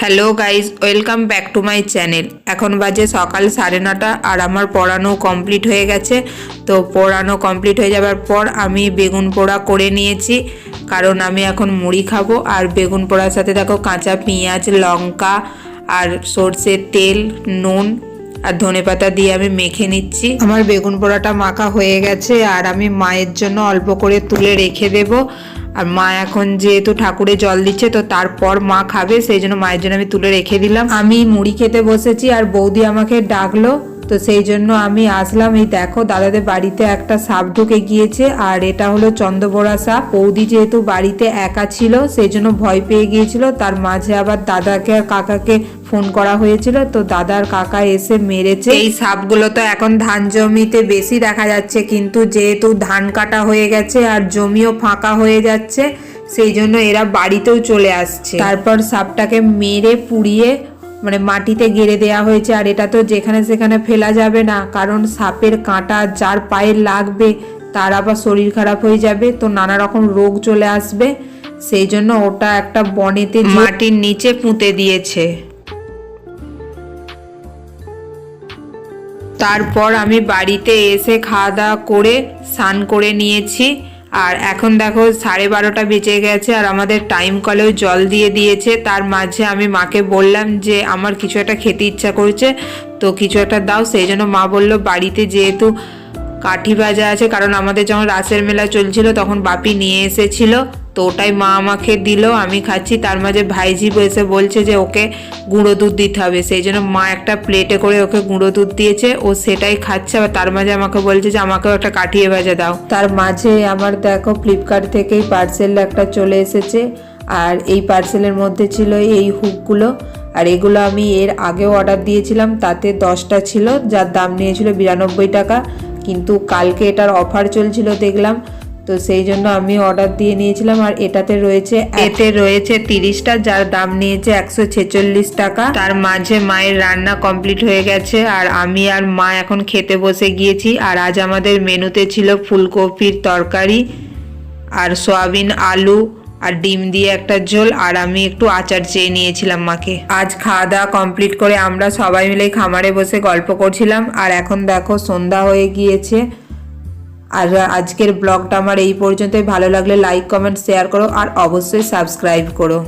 Hello guys, welcome back to my channel. এখন বাজে সকাল 9:30 আর আমার পড়ানো কমপ্লিট হয়ে গেছে। তো পড়ানো কমপ্লিট হয়ে যাবার পর আমি বেগুন পোড়া করে নিয়েছি, কারণ আমি এখন মুড়ি খাবো। আর বেগুন পোড়ার সাথে দেখো কাঁচা পেঁয়াজ, লঙ্কা আর সর্ষের তেল, নুন আর ধনেপাতা দিয়ে আমি মেখে নিচ্ছি। আমার বেগুন পোড়াটা মাখা হয়ে গেছে আর আমি মায়ের জন্য অল্প করে তুলে রেখে দেবো। আর মা এখন যেহেতু ঠাকুরে জল দিচ্ছে, তো তারপর মা খাবে, সেই জন্য মায়ের জন্য আমি তুলে রেখে দিলাম। আমি মুড়ি খেতে বসেছি আর বৌদি আমাকে ডাকলো, তো সেই জন্য আমি আসলাম। এই দেখো দাদাদের বাড়িতে একটা সাপ ঢুকে গিয়েছে, আর এটা হলো চন্দ্রবোড়া সাপ। বৌদি যেহেতু বাড়িতে একা ছিল সেই জন্য ভয় পেয়ে গিয়েছিল। তার মাঝে আবার দাদাকে আর কাকাকে ফোন করা হয়েছিল, তো দাদার কাকা এসে মেরেছে। এই সাপগুলো তো এখন ধান জমিতে বেশি দেখা যাচ্ছে, কিন্তু যেহেতু ধান কাটা হয়ে গেছে আর জমিও ফাঁকা হয়ে যাচ্ছে, সেই জন্য এরা বাড়িতেও চলে আসছে। তারপর সাপটাকে মেরে পুড়িয়ে মাটিতে গেড়ে দেওয়া হয়েছে। আর এটা তো যেখানে সেখানে ফেলা যাবে না, কারণ সাপের কাঁটা যার পায়ে লাগবে তার আবার শরীর খারাপ হয়ে যাবে, তো নানা রকম রোগ চলে আসবে। সেই জন্য ওটা একটা বনেতে মাটির নিচে পুঁতে দিয়েছে। তারপর আমি বাড়িতে এসে খাওয়া দাওয়া করে স্নান করে নিয়েছি। আর এখন দেখো 12:30 বেজে গেছে আর আমাদের টাইম কলেও জল দিয়ে দিয়েছে। তার মাঝে আমি মাকে বললাম যে আমার কিছু একটা খেতে ইচ্ছা করছে, তো কিছু একটা দাও। সেই জন্য মা বললো বাড়িতে যেহেতু কাঠি ভাজা আছে, কারণ আমাদের যখন রাসের মেলা চলছিল তখন বাপি নিয়ে এসেছিল, তো ওটাই মা আমাকে দিল, আমি খাচ্ছি। তার মাঝে ভাইজি এসে বলছে যে ওকে গুঁড়ো দুধ দিতে হবে, সেই জন্য মা একটা প্লেটে করে ওকে গুঁড়ো দুধ দিয়েছে, ও সেটাই খাচ্ছে। আবার তার মাঝে আমাকে বলছে যে আমাকেও একটা কাঠিয়ে ভাজা দাও। তার মাঝে আমার দেখো ফ্লিপকার্ট থেকেই পার্সেল একটা চলে এসেছে, আর এই পার্সেলের মধ্যে ছিল এই হুকগুলো। আর এগুলো আমি এর আগেও অর্ডার দিয়েছিলাম, তাতে 10টা ছিল, যার দাম নিয়েছিল 92 টাকা। কিন্তু কালকে এটার অফার চলছিল দেখলাম, তো সেই জন্য আমি অর্ডার দিয়ে নিয়েছিলাম। আর এতে রয়েছে 30টা, যার দাম নিয়েছে 146 টাকা। তার মাঝে মায়ের রান্না কমপ্লিট হয়ে গেছে আর আমি আর মা এখন খেতে বসে গিয়েছি। আর আজ আমাদের মেনুতে ছিল ফুলকপির তরকারি আর সয়াবিন, আলু আর ডিম দিয়ে একটা ঝোল, আর আমি একটু আচার চেয়ে নিয়েছিলাম মাকে। আজ খাওয়া দাওয়া কমপ্লিট করে আমরা সবাই মিলে খামারে বসে গল্প করছিলাম। আর এখন দেখো সন্ধ্যা হয়ে গিয়েছে। আর আজকের ব্লগটা আমার এই পর্যন্তই। ভালো লাগলে লাইক, কমেন্ট, শেয়ার করো আর অবশ্যই সাবস্ক্রাইব করো।